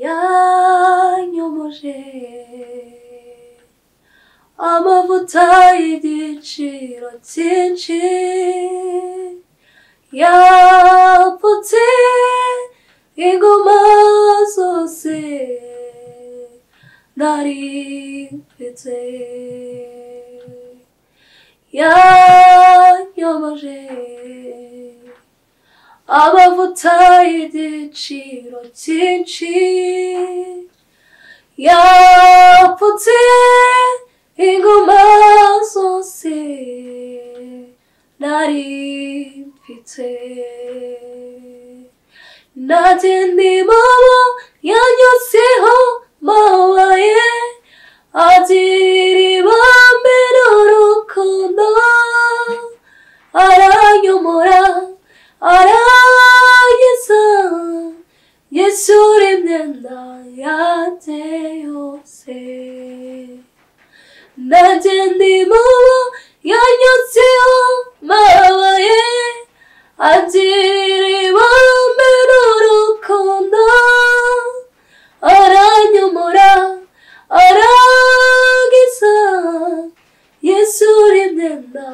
yanyomoje amavuta y'igiciro cyinshi yapfutse ingoma zose nari mfite yanyomoje amavuta y'igiciro cyinshi yapfutse ingoma zose nari mfite nanjye ndi mama yanyuzeho mabaye agira ibambe n'urukundo aranyomora arangiza yesura imyenda yanjye yose nanjye ndi mama yanyuzeho mabaye agira ibambe n'urukundo aranyomora arangiza yesura imyenda